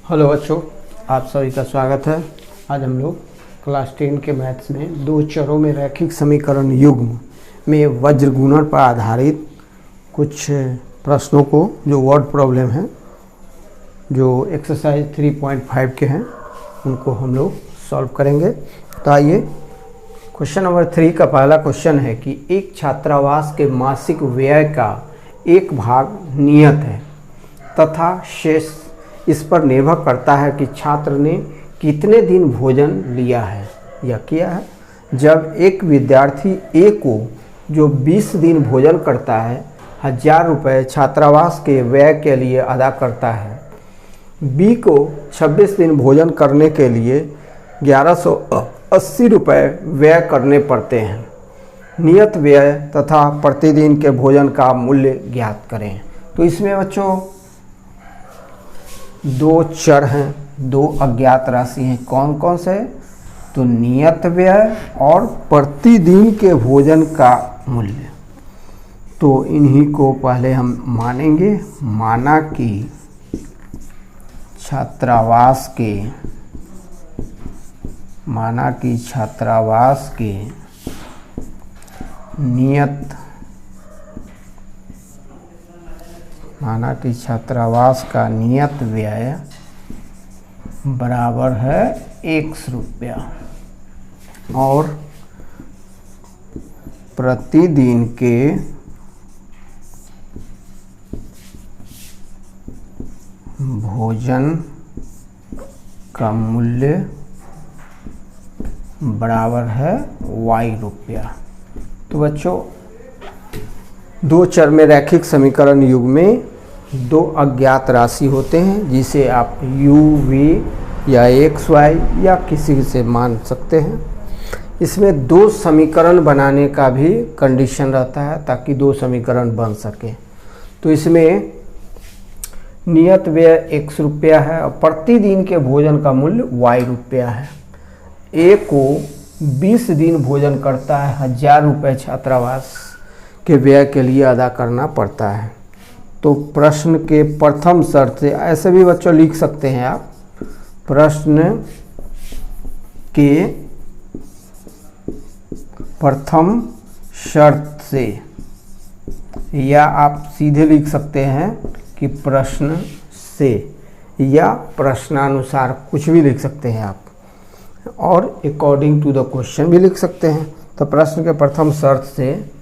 Hello बच्चों, आप सभी का स्वागत है। आज हम लोग क्लास 10 के मैथ्स में दो चरों में रैखिक समीकरण युग्म में वज्र गुणन पर आधारित कुछ प्रश्नों को, जो वर्ड प्रॉब्लम है, जो एक्सरसाइज 3.5 के हैं, उनको हम लोग सॉल्व करेंगे। तो आइए, क्वेश्चन नंबर 3 का पहला क्वेश्चन है कि एक छात्रावास के मासिक व्यय का एक भाग नियत है तथा शेष इस पर निर्भर करता है कि छात्र ने कितने दिन भोजन लिया है या किया है। जब एक विद्यार्थी ए को, जो 20 दिन भोजन करता है, 1000 रुपये छात्रावास के व्यय के लिए अदा करता है, बी को 26 दिन भोजन करने के लिए 1180 रुपये व्यय करने पड़ते हैं। नियत व्यय तथा प्रतिदिन के भोजन का मूल्य ज्ञात करें। तो इसमें बच्चों दो चर हैं, दो अज्ञात राशि हैं। कौन कौन से? तो नियत व्यय और प्रतिदिन के भोजन का मूल्य। तो इन्हीं को पहले हम मानेंगे। माना कि छात्रावास के छात्रावास का नियत व्यय बराबर है 100 रुपया और प्रतिदिन के भोजन का मूल्य बराबर है y रुपया। तो बच्चों, दो चर में रैखिक समीकरण युग्म में दो अज्ञात राशि होते हैं, जिसे आप u, v या x, y या किसी से मान सकते हैं। इसमें दो समीकरण बनाने का भी कंडीशन रहता है ताकि दो समीकरण बन सके। तो इसमें नियत व्यय 100 रुपया है और प्रतिदिन के भोजन का मूल्य y रुपया है। ए को 20 दिन भोजन करता है, 1000 रुपये छात्रावास के व्यय के लिए अदा करना पड़ता है। तो प्रश्न के प्रथम शर्त से, ऐसे भी बच्चों लिख सकते हैं आप, प्रश्न के प्रथम शर्त से, या आप सीधे लिख सकते हैं कि प्रश्न से, या प्रश्नानुसार, कुछ भी लिख सकते हैं आप, और अकॉर्डिंग टू द क्वेश्चन भी लिख सकते हैं। तो प्रश्न के प्रथम शर्त से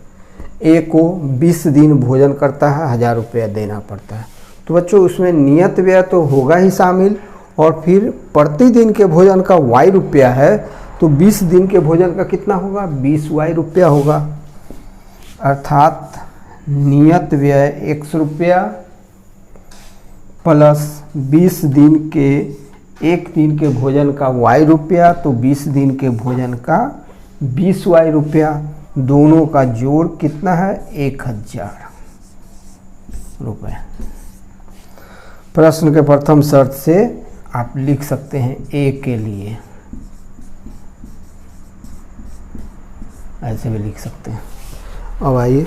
ए को 20 दिन भोजन करता है, 1000 रुपया देना पड़ता है। तो बच्चों, उसमें नियत व्यय तो होगा ही शामिल, और फिर प्रतिदिन के भोजन का y रुपया है, तो 20 दिन के भोजन का कितना होगा? 20 y रुपया होगा। अर्थात नियत व्यय 100 रुपया प्लस 20 दिन के, एक दिन के भोजन का y रुपया, तो 20 दिन के भोजन का 20 y रुपया, दोनों का जोड़ कितना है? 1000 रुपये। प्रश्न के प्रथम शर्त से आप लिख सकते हैं ए के लिए, ऐसे भी लिख सकते हैं। अब आइए,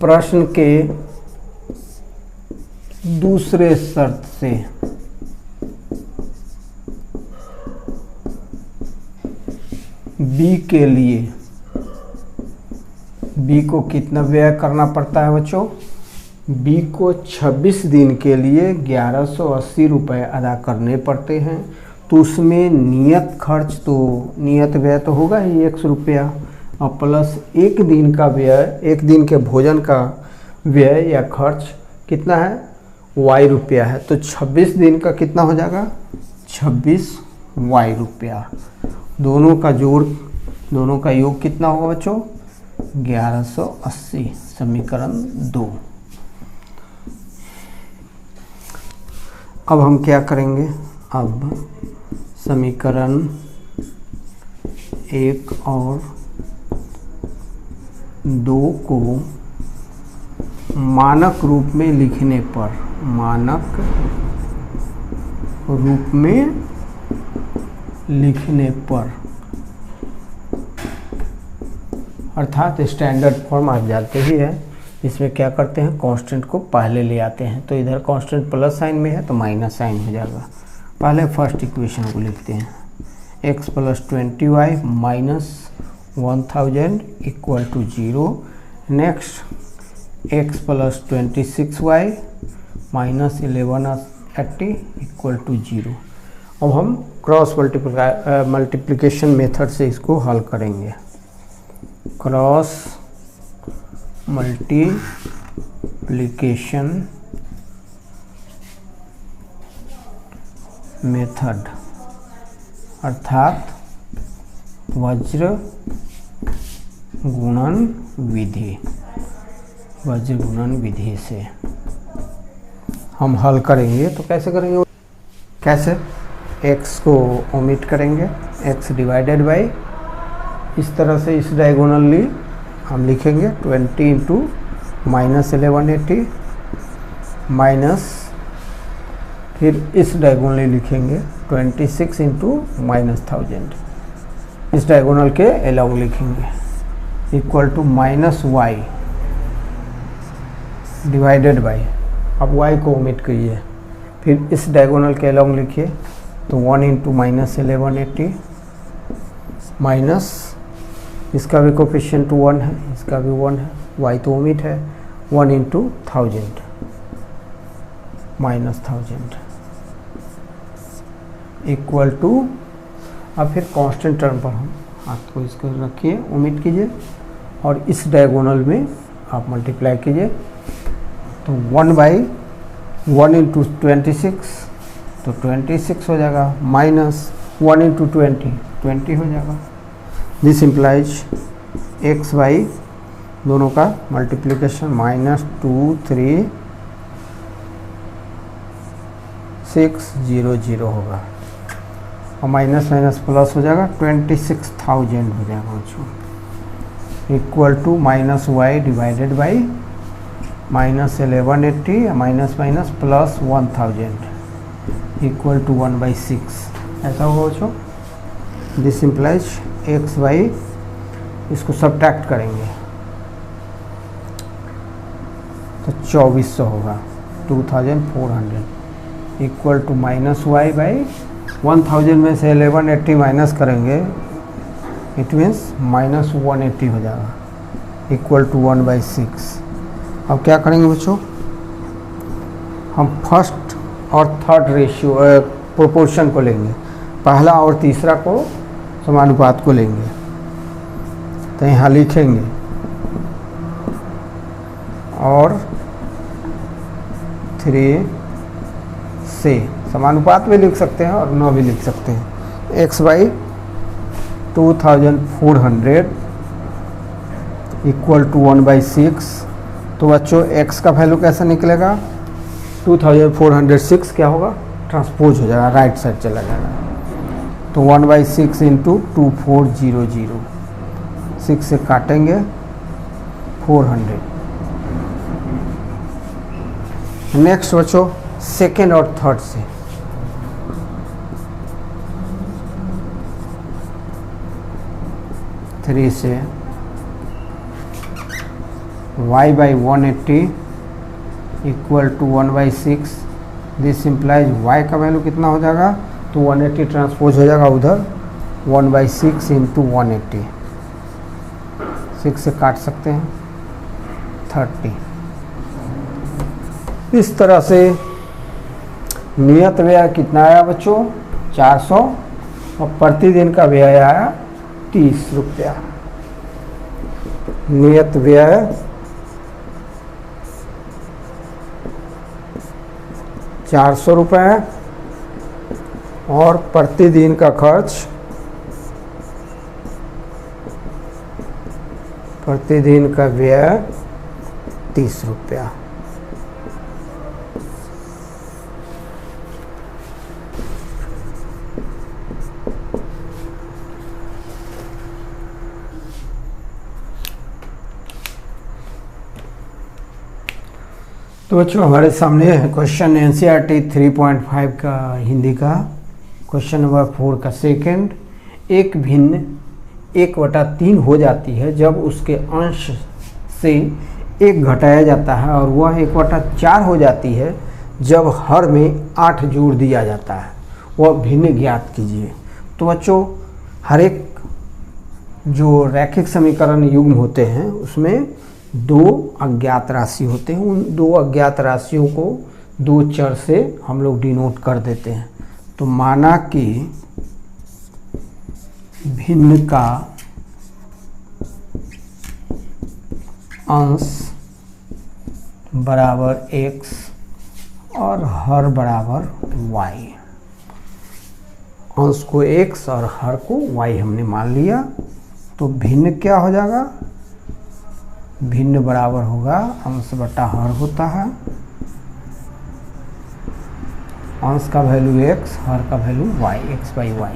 प्रश्न के दूसरे शर्त से बी के लिए, बी को कितना व्यय करना पड़ता है बच्चों? बी को 26 दिन के लिए 1180 रुपये अदा करने पड़ते हैं। तो उसमें नियत खर्च, तो नियत व्यय तो होगा ही 100 रुपया, और प्लस एक दिन का व्यय, एक दिन के भोजन का व्यय या खर्च कितना है? y रुपया है। तो 26 दिन का कितना हो जाएगा? 26 y रुपया। दोनों का जोड़, दोनों का योग कितना होगा बच्चों? 1180। समीकरण 2। अब हम क्या करेंगे? अब समीकरण 1 और 2 को मानक रूप में लिखने पर, मानक रूप में लिखने पर, अर्थात स्टैंडर्ड फॉर्म आप जानते ही है, इसमें क्या करते हैं कांस्टेंट को पहले ले आते हैं। तो इधर कांस्टेंट प्लस साइन में है तो माइनस साइन हो जाएगा। पहले फर्स्ट इक्वेशन को लिखते हैं, x + 20y - 1000 = 0। Next x + 26y - 1180 = 0। अब हम क्रॉस मल्टीप्लिकेशन मेथड से इसको हल करेंगे। क्रॉस मल्टीप्लिकेशन मेथड अर्थात वज्र गुणन विधि, वज्र गुणन विधि से हम हल करेंगे। तो कैसे करेंगे, कैसे x को ओमिट करेंगे, x डिवाइडेड बाई, इस तरह से इस डायगोनली हम लिखेंगे 20 × -1180 माइनस, फिर इस डायगोनली लिखेंगे 26 × -1000, इस डायगोनल के अलोंग लिखेंगे equal to -y divided by, अब y को ओमिट करिए, फिर इस डायगोनल के अलोंग लिखिए तो 1 × -1180 माइनस, इसका भी कोफिशिएंट 1 है, इसका भी 1 है, y तो ओमिट है, 1 × 1000 -1000 इक्वल टू, अब फिर कांस्टेंट टर्म पर हम हाथ को इसको रखिए, ओमिट कीजिए और इस डायगोनल में आप मल्टीप्लाई कीजिए तो 1/1 × 26 तो 26 हो जाएगा, माइनस 1 × 20 हो जाएगा। दिस इम्प्लाइज x y दोनों का मल्टीप्लिकेशन -23600 होगा और माइनस माइनस प्लस हो जाएगा 26,000 हो जाएगा बच्चों, equal to -y divided by -1180 minus minus plus 1000 equal to 1/6, ऐसा होगा बच्चों। दिस इम्प्लाइज x y, इसको सब्ट्रैक्ट करेंगे तो 2400 होगा, 2400 इक्वल टू -y/1000 में से 1180 माइनस करेंगे, इट मीन्स -180 हो जाएगा इक्वल टू 1/6। अब क्या करेंगे बच्चों, हम फर्स्ट और थर्ड रेशियो प्रोपोर्शन को लेंगे, पहला और तीसरा को समानुपात को लेंगे, तो यहाँ लिखेंगे और 3 से समानुपात भी लिख सकते हैं और न भी लिख सकते हैं, x/2400 इक्वल टू 1/6। तो बच्चों x का वैल्यू कैसा निकलेगा, 2406 क्या होगा, ट्रांसपोज हो जाएगा, राइट साइड चला जाएगा, तो 1/6 × 2400, 6 से काटेंगे 400। नेक्स्ट बच्चों सेकेंड और थर्ड से, थ्री से y/180 equal to 1/6। This implies y का वैल्यू कितना हो जाएगा, तो 180 ट्रांसपोज हो जाएगा उधर, 1/6 × 180, 6 से काट सकते हैं 30। इस तरह से नियत व्यय कितना आया बच्चों, 400 और प्रतिदिन का व्यय आया 30 रुपया। नियत व्यय 400 रुपये और प्रतिदिन का खर्च, प्रतिदिन का व्यय 30 रुपया। तो बच्चों हमारे सामने क्वेश्चन NCERT 3.5 का हिंदी का क्वेश्चन नंबर 4 का सेकंड, एक भिन्न 1/3 हो जाती है जब उसके अंश से 1 घटाया जाता है, और वह 1/4 हो जाती है जब हर में 8 जोड़ दिया जाता है, वह भिन्न ज्ञात कीजिए। तो बच्चों, हर एक जो रैखिक समीकरण युग्म होते हैं उसमें 2 अज्ञात राशि होते हैं। उन 2 अज्ञात राशियों को 2 चर से हम लोग डिनोट कर देते हैं। तो माना कि भिन्न का अंश बराबर x और हर बराबर y। अंश को x और हर को y हमने मान लिया। तो भिन्न क्या हो जाएगा? भिन्न बराबर होगा अंश बटा हर होता है, अंश का वैल्यू x, हर का वैल्यू y, x/y।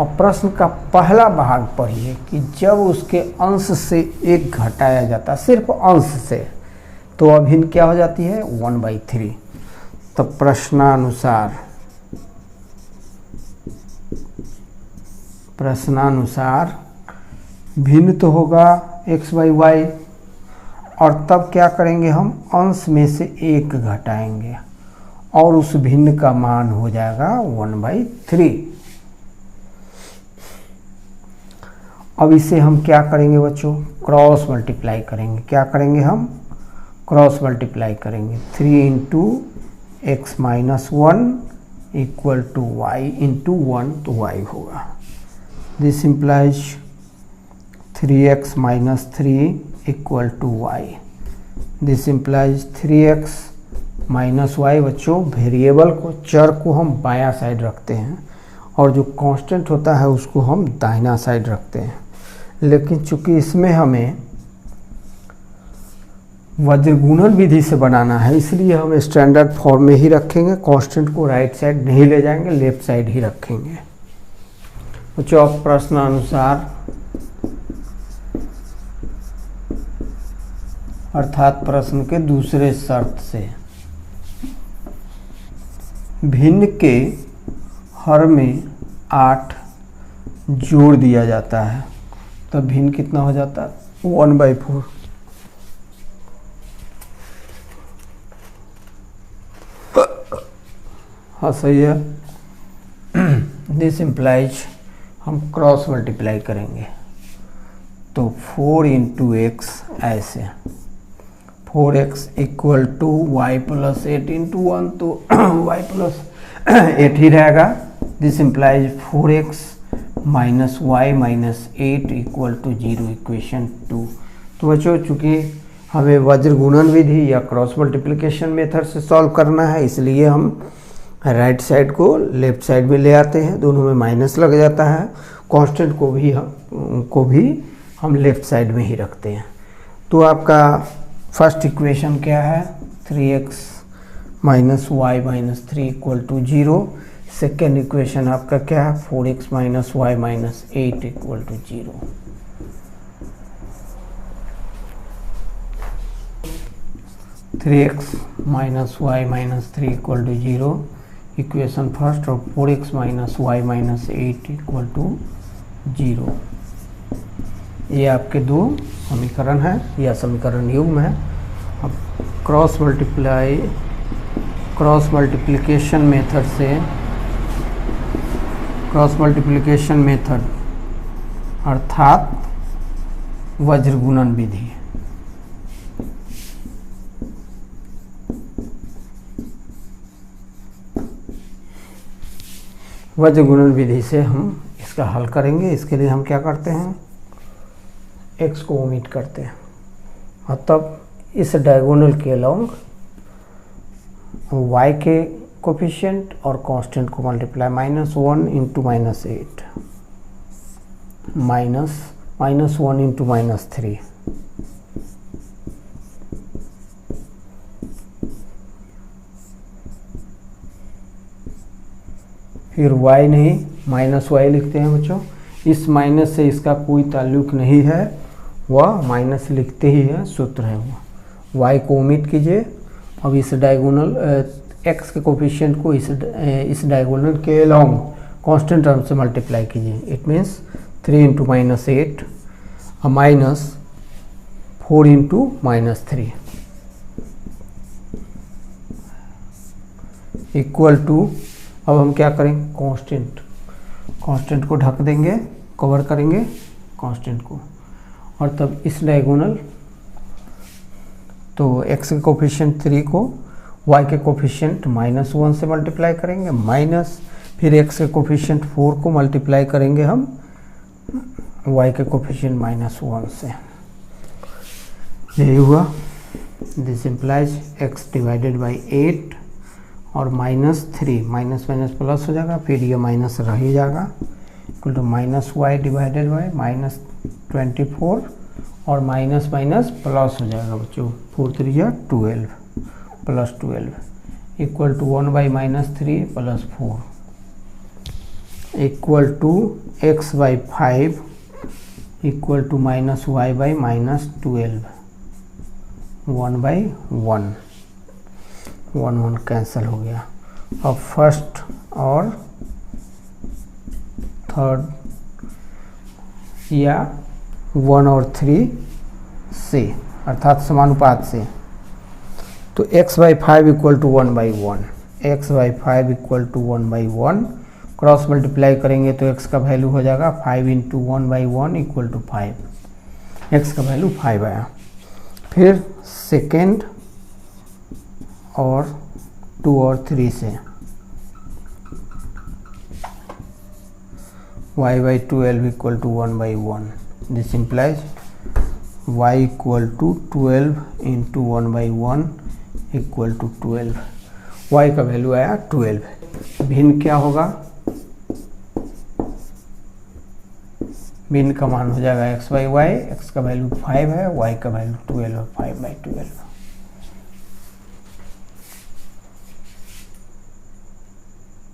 और प्रश्न का पहला भाग पढ़िए कि जब उसके अंश से 1 घटाया जाता, सिर्फ अंश से, तो अभिन्न क्या हो जाती है? 1/3। तो प्रश्नानुसार भिन्न तो होगा x/y, और तब क्या करेंगे हम? अंश में से 1 घटाएंगे और उस भिन्न का मान हो जाएगा 1/3। अब इसे हम क्या करेंगे बच्चों? क्रॉस मल्टीप्लाई करेंगे। क्या करेंगे हम? क्रॉस मल्टीप्लाई करेंगे। 3 × x - 1 = y × 1, तो y होगा। This implies 3x - 3 = y। This implies 3x - y। बच्चों, वेरिएबल को, चर को हम बायां साइड रखते हैं और जो कांस्टेंट होता है उसको हम दाहिना साइड रखते हैं। लेकिन चूंकि इसमें हमें वज्रगुणन विधि से बनाना है, इसलिए हम स्टैंडर्ड फॉर्म में ही रखेंगे। कांस्टेंट को राइट साइड नहीं ले जाएंगे, लेफ्ट साइड ही रखेंगे। बच्चों, अब प्रश्नानुसार अर्थात प्रश्न के दूसरे शर्त से भिन्न के हर में 8 जोड़ दिया जाता है, तो भिन्न कितना हो जाता है? 1/4। हाँ, सही है। दिस इम्प्लाइज हम क्रॉस मल्टीप्लाई करेंगे, तो 4 × x ऐसे, 4x = y + 8 × 1, तो y + 8 ही रहेगा। This implies 4x - y - 8 = 0, equation 2। तो बच्चों, चूँकि हमें वज्रगुणन विधि या क्रॉस मल्टीप्लिकेशन मेथड से सॉल्व करना है, इसलिए हम राइट साइड को लेफ्ट साइड में ले आते हैं। दोनों में माइनस लग जाता है। कांस्टेंट को भी हम लेफ्ट साइड में ही रखते हैं। तो आपका फर्स्ट इक्वेशन क्या है? 3x - y - 3 = 0। सेकेंड इक्वेशन आपका क्या है? 4x - y - 8 = 0। Three x - y - 3 = 0 equation first, और 4x - y - 8 = 0। ये आपके 2 समीकरण हैं या समीकरण युग्म है। अब क्रॉस मल्टीप्लिकेशन मेथड अर्थात वज्रगुणन विधि। वज्रगुणन विधि से हम इसका हल करेंगे। इसके लिए हम क्या करते हैं? x को ओमिट करते हैं, और तब इस डायगोनल के अलोंग y के कोफिशिएंट और कांस्टेंट को मल्टीप्लाई, -1 × -8 -1 × -3, फिर y नहीं, -y लिखते हैं बच्चों। इस माइनस से इसका कोई ताल्लुक नहीं है, वह माइनस लिखते ही है, सूत्र है वो। y को ओमिट कीजिए। अब इस डायगोनल x के कोफिशिएंट को इस डायगोनल के अलोंग कांस्टेंट टर्म से मल्टीप्लाई कीजिए। It means 3 into -8 minus 4 into -3 equal to, अब हम क्या करेंगे, कांस्टेंट को ढक देंगे, कवर करेंगे कांस्टेंट को, और तब इस डायगोनल, तो x के कोफिशिएंट 3 को y के कोफिशिएंट -1 से मल्टीप्लाई करेंगे, माइनस फिर x के कोफिशिएंट 4 को मल्टीप्लाई करेंगे हम y के कोफिशिएंट -1 से। यही हुआ। This implies x divided by 8 और -3, माइनस माइनस प्लस हो जाएगा, फिर ये माइनस रह ही जाएगा, equal to -y divided by -24 और माइनस माइनस प्लस हो जाएगा बच्चों, 4 3 या 12 plus 12 equal to 1 by -3 plus 4 equal to x by 5 equal to -y by -12, 1 by 1, 1 cancel हो गया। अब फर्स्ट और थर्ड या 1 और 3 से, अर्थात समानुपात से, तो x by 5 equal to 1 by 1, x by 5 equal to 1 by 1, cross multiply करेंगे तो x का वैल्यू हो जाएगा 5 into 1 by 1 equal to 5, x का वैल्यू 5 आया। फिर सेकेंड और 2 और 3 से y by 12 equal to 1 by 1, this implies y equal to 12 into 1 by 1 equal to 12, y का वैल्यू आया 12। भिन्न क्या होगा, भिन्न का मान हो जाएगा x बाई y, x का वैल्यू 5 है, y का वैल्यू 12 है, 5 बाई 12।